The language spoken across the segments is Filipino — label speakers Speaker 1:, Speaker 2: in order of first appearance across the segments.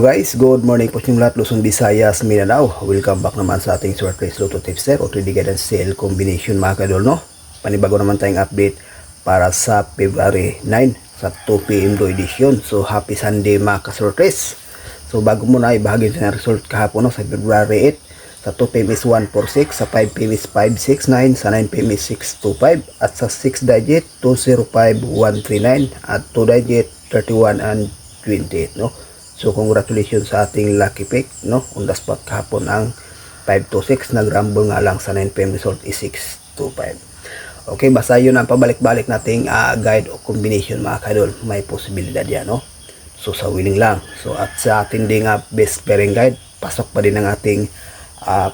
Speaker 1: Guys, good morning po sa inyong lahat, Luzon, Visayas, Mindanao. Welcome back naman sa ating short race Lotto Tipster o 3D Guidance Sale Combination mga kadol, no? Panibago naman tayong update para sa February 9 sa 2 PM do edition. So, happy Sunday mga ka-short race. So, bago muna ibahagi natin ang result kahapon, no? Sa February 8, sa 2 PM is 146, sa 5 PM is 569, sa 9 PM is 625, at sa 6 digit 205139, at 2 digit 31 and 28, no? So congratulations sa ating lucky pick, no? On the spot kahapon ang 526, nag-rumble nga lang sa 9 PM result is 625. Okay, basta yun ang pabalik-balik nating guide o combination mga kadol. May posibilidad yan, no? So sa willing lang. So at sa ating ding best pairing guide, pasok pa din ang ating 5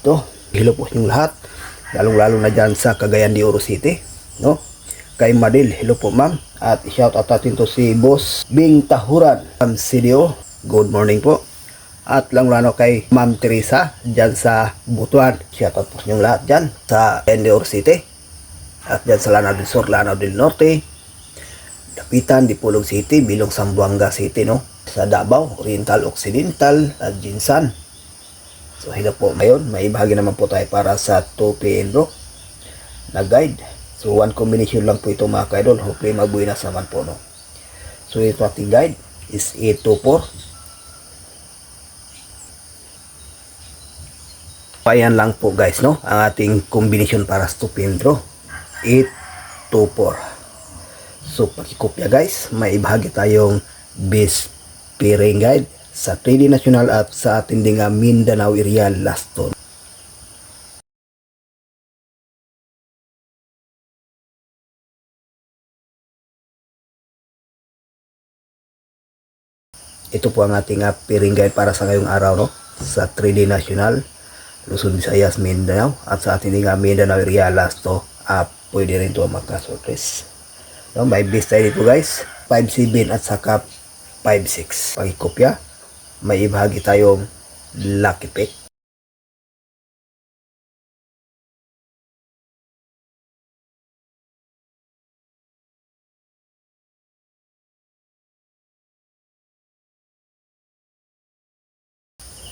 Speaker 1: to. Hello po yung lahat, lalong-lalo na dyan sa Cagayan de Oro City, no? Kay Madil, hello po ma'am. At shout out natin to si Boss Bing Tahuran, Ma'am CDO, good morning po. At lang-lano kay Ma'am Teresa dyan sa Butuan, shout out po yung lahat dyan sa Endeor City. At dyan sa Lanao del Sur, Lanao del Norte, Dapitan, Dipolog City, Bilong Zamboanga City, no? Sa Davao, Oriental Occidental, at Jinsan. So hello po. Ngayon, may bahagi naman po tayo para sa 2 PM bro na guide. So, one combination lang po ito mga ka-idol. Hopefully, mabuinas naman po, no? So, ito ating guide is 824. Payan lang po, guys, no? Ang ating combination para sa 2 PM draw. 824. So, pakikopya, guys. May ibahagi tayong best pairing guide sa 3D National at sa ating ding Mindanao area last ton. Ito po ang ating pairing guide para sa ngayong araw, no? Sa 3D National, Luzon, Visayas, Mindanao, at sa ating Mindanao area last to, pwede rin ito magka-surprise. No, may base tayo dito guys, 5-7 at saka 5-6. Pagkikopya, may ibahagi tayong lucky pick.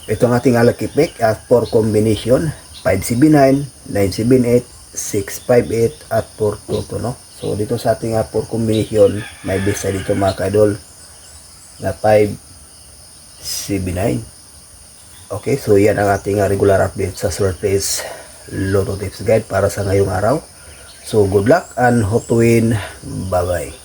Speaker 1: Ito ang ating lucky pick at 4 combination, 579, 978, 658 at 422, no? So dito sa ating 4 combination, may base dito mga ka-idol na 579. Okay, so yan ang ating regular update sa surface Lotto Tips Guide para sa ngayong araw. So good luck and hope to win. Bye bye.